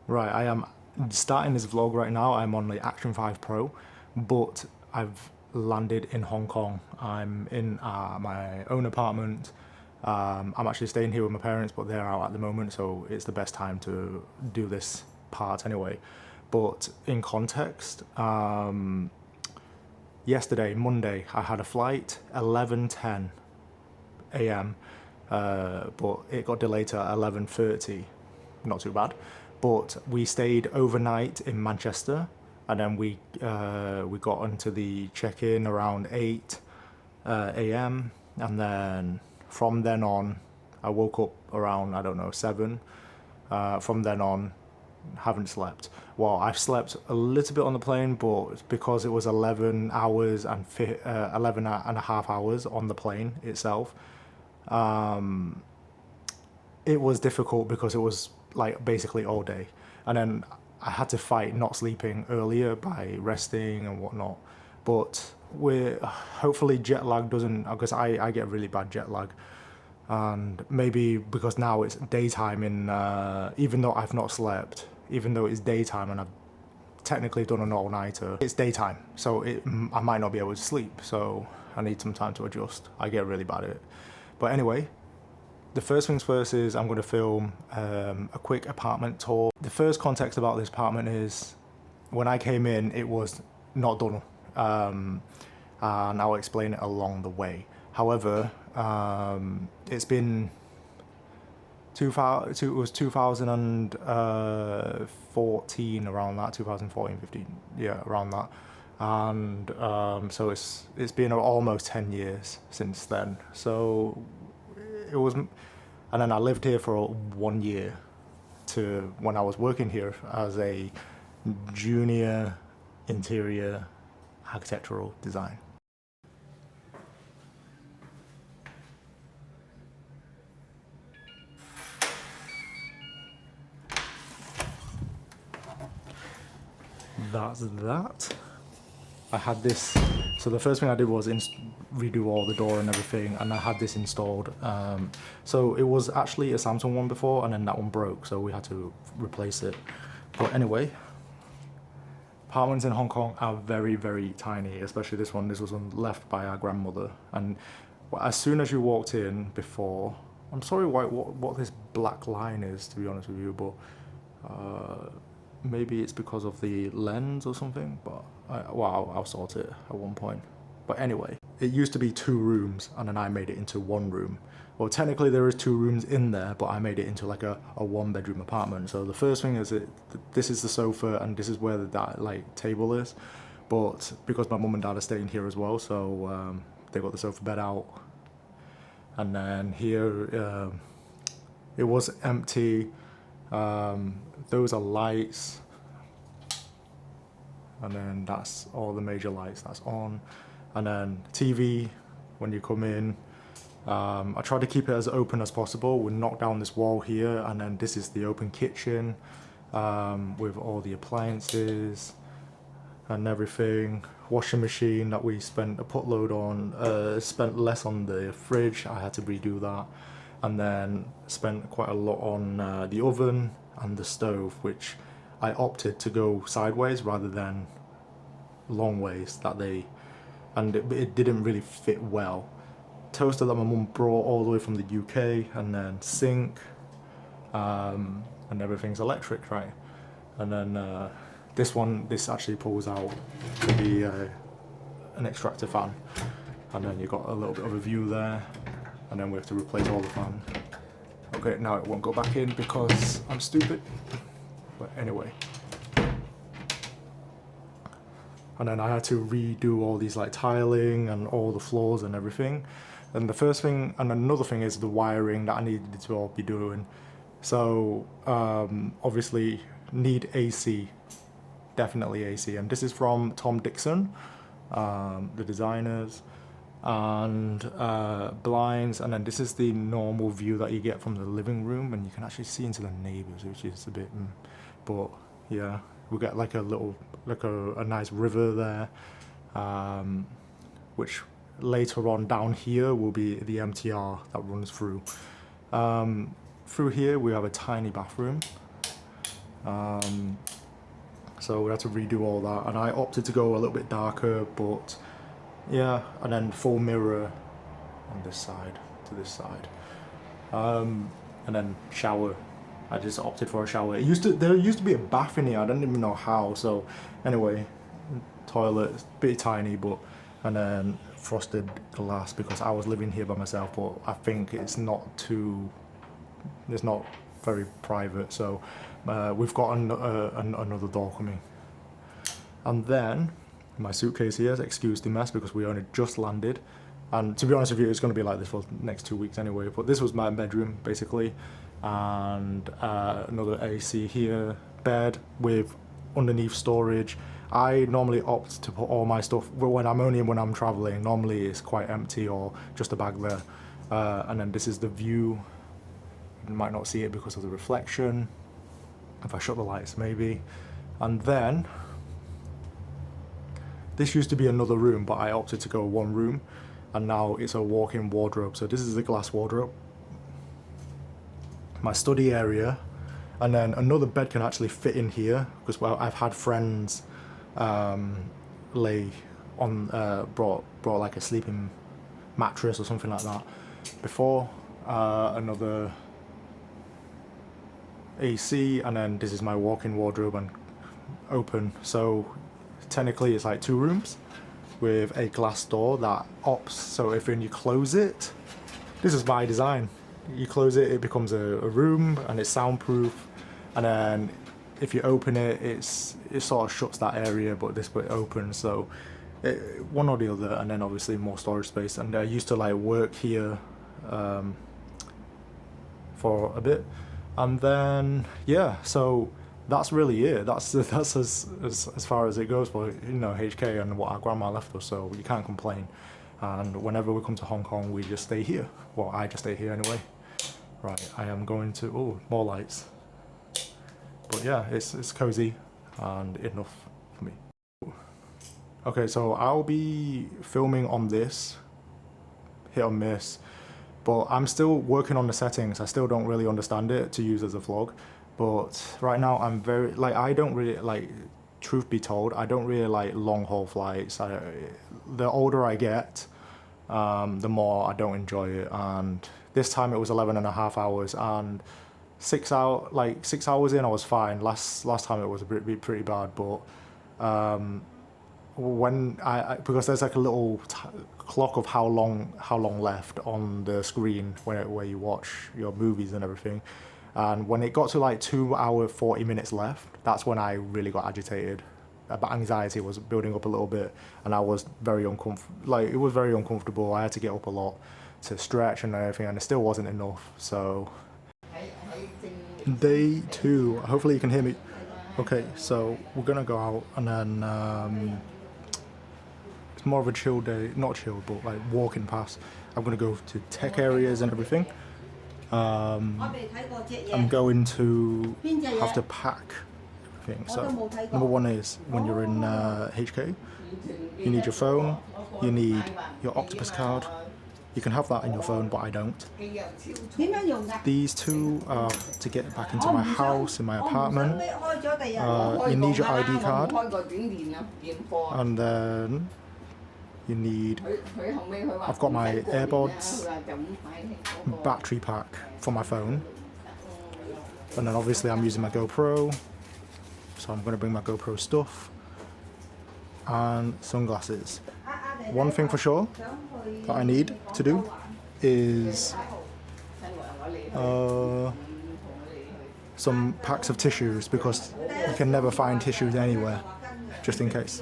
Right, I am starting this vlog right now. I'm on the Action 5 Pro, but I've landed in Hong Kong. I'm in my own apartment. I'm actually staying here with my parents, but they're out at the moment, so it's the best time to do this part anyway. But in context, yesterday, Monday, I had a flight, 11:10 a.m., but it got delayed to 11:30. Not too bad. But we stayed overnight in Manchester, and then we got onto the check-in around 8 a.m. and then from then on, I woke up around, I don't know, 7. From then on, haven't slept. Well, I've slept a little bit on the plane, but because it was 11 hours and 11 and a half hours on the plane itself, it was difficult because it was like basically all day, and then I had to fight not sleeping earlier by resting and whatnot. But we're hopefully jet lag doesn't, because I get really bad jet lag, and maybe because now it's daytime in even though I've not slept, even though it's daytime and I've technically done an all-nighter, it's daytime, so I might not be able to sleep, so I need some time to adjust. I get really bad at it. But anyway, the first things first is I'm going to film a quick apartment tour. The first context about this apartment is when I came in, it was not done, and I'll explain it along the way. However, it's been it was 2014, around that, 2014, 15, yeah, around that. And so it's been almost 10 years since then. So it was, and then I lived here for 1 year to when I was working here as a junior interior architectural design. That's that. I had this, so the first thing I did was redo all the door and everything, and I had this installed. So it was actually a Samsung one before, and then that one broke, so we had to replace it. But anyway, apartments in Hong Kong are very, very tiny, especially this one. This was one left by our grandmother, and as soon as you walked in before, I'm sorry what this black line is, to be honest with you, but maybe it's because of the lens or something, but I'll sort it at one point. But anyway, it used to be 2 rooms, and then I made it into 1 room. Well, technically there is 2 rooms in there, but I made it into like a 1-bedroom apartment. So the first thing is this is the sofa, and this is where that like table is. But because my mum and dad are staying here as well, so they got the sofa bed out. And then here, it was empty. Those are lights, and then that's all the major lights that's on, and then TV when you come in. I try to keep it as open as possible. We knock down this wall here, and then this is the open kitchen with all the appliances and everything. Washing machine that we spent a putload on, spent less on the fridge, I had to redo that. And then spent quite a lot on the oven and the stove, which I opted to go sideways rather than long ways, and it didn't really fit well. Toaster that my mum brought all the way from the UK, and then sink, and everything's electric, right? And then this actually pulls out to be an extractor fan, and then you've got a little bit of a view there. And then we have to replace all the fans. Okay, now it won't go back in because I'm stupid. But anyway. And then I had to redo all these like tiling and all the floors and everything. And the first thing, and another thing is the wiring that I needed to all be doing. So obviously need AC, definitely AC. And this is from Tom Dixon, the designers. And blinds, and then this is the normal view that you get from the living room, and you can actually see into the neighbors, which is a bit but yeah, we get like a little, like a nice river there, which later on down here will be the MTR that runs through. Through here we have a tiny bathroom, So we had to redo all that, and I opted to go a little bit darker, but yeah, and then full mirror on this side to this side, and then shower. I just opted for a shower. There used to be a bath in here. I don't even know how. So anyway, toilet, bit tiny, but, and then frosted glass because I was living here by myself. But I think it's not very private. So we've got another door coming, and then my suitcase here. Excuse the mess because we only just landed. And to be honest with you, it's going to be like this for the next 2 weeks anyway. But this was my bedroom, basically. And another AC here, bed with underneath storage. I normally opt to put all my stuff, when I'm traveling, normally it's quite empty or just a bag there. And then this is the view. You might not see it because of the reflection. If I shut the lights, maybe. And then, this used to be another room, but I opted to go one room. And now it's a walk-in wardrobe. So this is a glass wardrobe. My study area, and then another bed can actually fit in here because, well, I've had friends lay on brought like a sleeping mattress or something like that before. Another AC, and then this is my walk-in wardrobe and open. So technically it's like 2 rooms with a glass door that opts. So if when you close it, this is my design. You close it, it becomes a room, and it's soundproof. And then if you open it, it sort of shuts that area, but this bit opens. So one or the other, and then obviously more storage space. And I used to like work here for a bit, and then yeah. So that's really it. That's as far as it goes for, you know, HK and what our grandma left us. So you can't complain. And whenever we come to Hong Kong, we just stay here. Well, I just stay here anyway. Right, I am going to, oh, more lights. But yeah, it's cozy and enough for me. Okay, so I'll be filming on this, hit or miss, but I'm still working on the settings. I still don't really understand it to use as a vlog. But right now I'm very, like, I don't really, like, truth be told, I don't really like long haul flights. The older I get, the more I don't enjoy it. And this time it was 11.5 hours, and 6 hours in I was fine. Last time it was pretty bad, but when because there's like a little clock of how long left on the screen where you watch your movies and everything. And when it got to like 2 hours 40 minutes left, that's when I really got agitated. But anxiety was building up a little bit, and I was very uncomfortable. Like, it was very uncomfortable. I had to get up a lot to stretch and everything, and it still wasn't enough. So day 2, hopefully you can hear me. Okay, so we're gonna go out, and then it's more of a chill day, not chill, but like walking past. I'm gonna go to tech areas and everything. I'm going to have to pack everything. So number 1 is when you're in HK, you need your phone, you need your octopus card. You can have that in your phone, but I don't. These 2 are to get back into my house, in my apartment. You need your ID card, and then you need, I've got my AirPods, battery pack for my phone, and then obviously I'm using my GoPro, so I'm going to bring my GoPro stuff, and sunglasses. One thing for sure that I need to do is some packs of tissues, because you can never find tissues anywhere, just in case.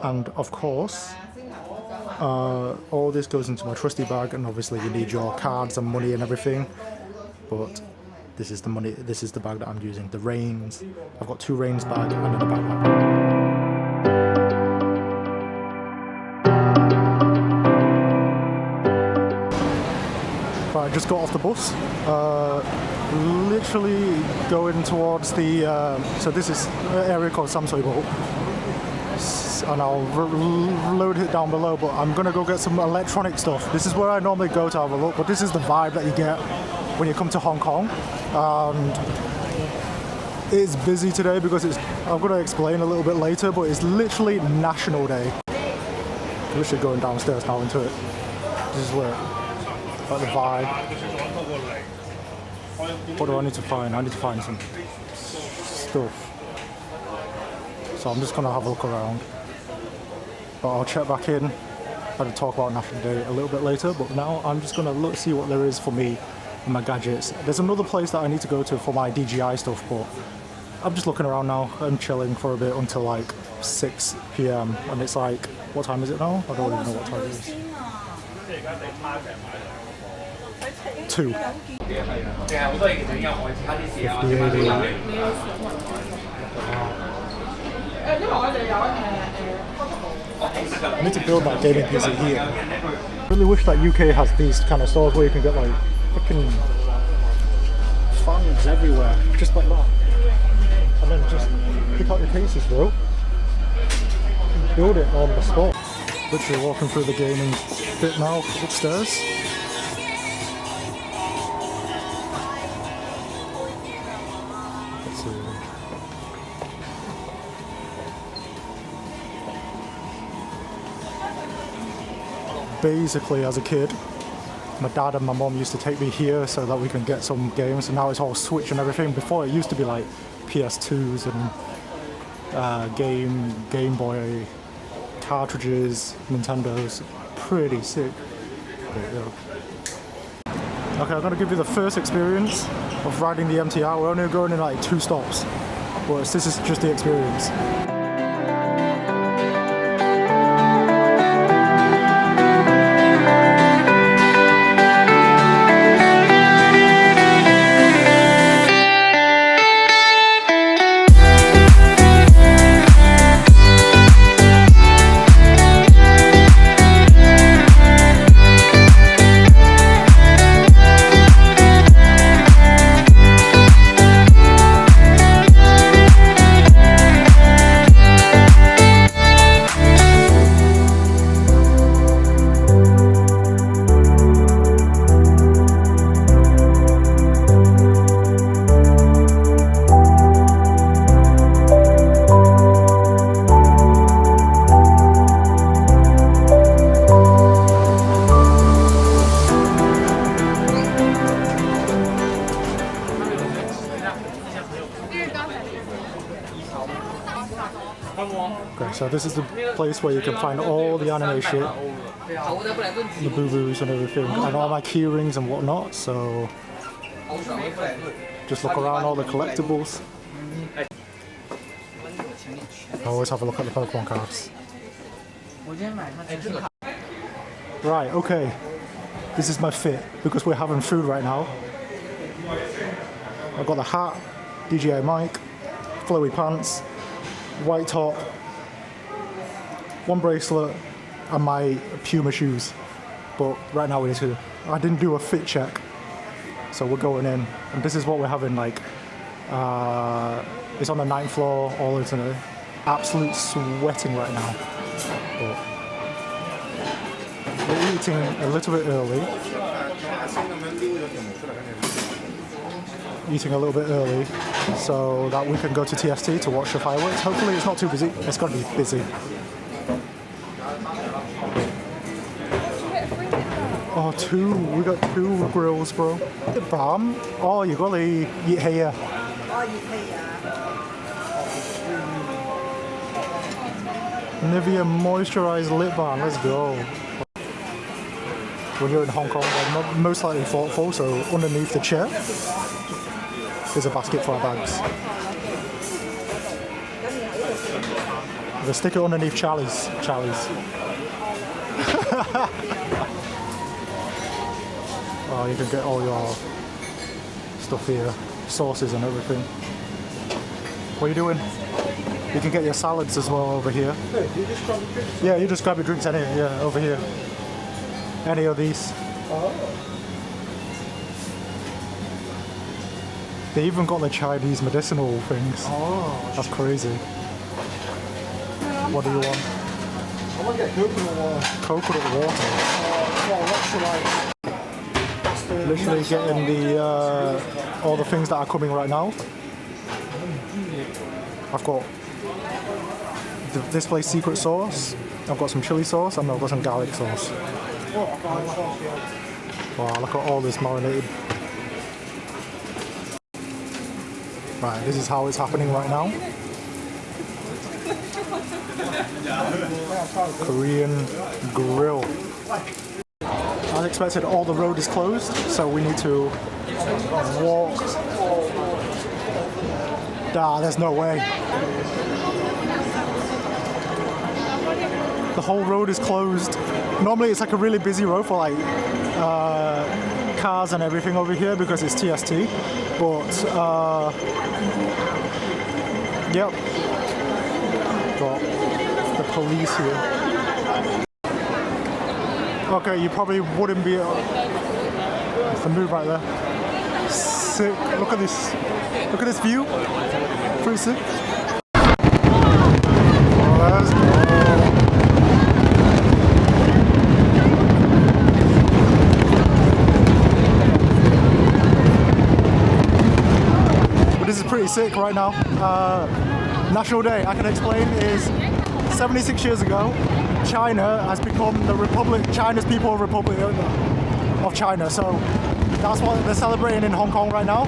And of course, all this goes into my trusty bag, and obviously you need your cards and money and everything. But this is the money. This is the bag that I'm using. The reins. I've got 2 reins bag and then a backpack. Right, I just got off the bus. Literally going towards the. So this is an area called Samsoi Boat. And I'll load it down below, but I'm gonna go get some electronic stuff. This is where I normally go to have a look, but this is the vibe that you get when you come to Hong Kong. and it's busy today because I'm going to explain a little bit later, but it's literally National Day. We're literally going downstairs now into it. This is where, like the vibe. What do I need to find? I need to find some stuff. So I'm just going to have a look around. But I'll check back in and talk about National Day a little bit later. But now I'm just going to see what there is for me and my gadgets. There's another place that I need to go to for my DJI stuff, but I'm just looking around now. I'm chilling for a bit until like 6 p.m. and it's like, what time is it now? I don't even know what time it is. 2. 58. I need to build my gaming PC here. I really wish that UK has these kind of stores where you can get like freaking fans everywhere, just like that. And then just pick out your cases, bro. Build it on the spot. Literally walking through the gaming bit now upstairs. Let's see. Basically, as a kid, my dad and my mom used to take me here so that we can get some games, and now it's all Switch and everything. Before it used to be like PS2s and Game Boy cartridges, Nintendos. Pretty sick. Okay, I'm gonna give you the first experience of riding the MTR. We're only going in like 2 stops, but this is just the experience. Okay, so this is the place where you can find all the anime shit, the boo-boos and everything, and all my key rings and whatnot, so just look around all the collectibles. I always have a look at the Pokemon cards. Right, okay, this is my fit, because we're having food right now. I've got the hat, DJI mic, flowy pants, white top, 1 bracelet, and my Puma shoes. But right now I didn't do a fit check, so we're going in, and this is what we're having. Like, it's on the 9th floor, all into the absolute sweating right now. But we're eating a little bit early. Eating a little bit early so that we can go to TST to watch the fireworks. Hopefully it's not too busy. It's got to be busy. Oh, 2. We got 2 grills, bro. The bomb. Oh, you got to eat here. Nivea moisturized lip balm. Let's go. When you're in Hong Kong, they're most likely thoughtful, so underneath the chair is a basket for our bags. We'll stick it underneath Charlie's. Oh, you can get all your stuff here, sauces and everything. What are you doing? You can get your salads as well over here. Yeah, you just grab your drinks over here. Any of these. They even got the Chinese medicinal things. Oh, that's crazy. What do you want? I want to get coconut water. Coconut water? Well, electrolytes. Literally getting the all the things that are coming right now. I've got this place secret sauce. I've got some chili sauce and I've got some garlic sauce. Wow, look at all this marinated. Right, this is how it's happening right now. Korean grill. As expected, all the road is closed, so we need to walk. There's no way. The whole road is closed. Normally it's like a really busy road for like cars and everything over here because it's TST, but yep, got the police here. Okay, you probably wouldn't be. It's the move right there. Sick. Look at this. Look at this view. Pretty sick. Let's go. But this is pretty sick right now. National Day, I can explain, is 76 years ago. China has become the Republic, China's People's Republic of China. So that's what they're celebrating in Hong Kong right now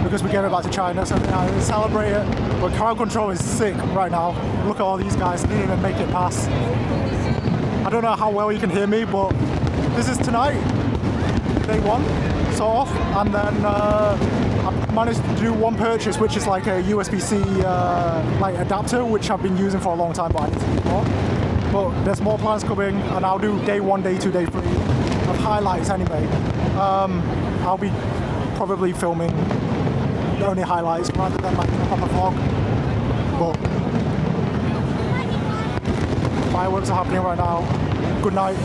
because we gave it back to China. So they celebrate it. But crowd control is sick right now. Look at all these guys, they didn't even make it past. I don't know how well you can hear me, but this is tonight, day one, sort of. And then I managed to do one purchase, which is like a USB-C like adapter, which I've been using for a long time, but I need to do more. But there's more plans coming, and I'll do day 1, day 2, day 3 of highlights anyway. I'll be probably filming only highlights rather than like a proper vlog. But fireworks are happening right now. Good night.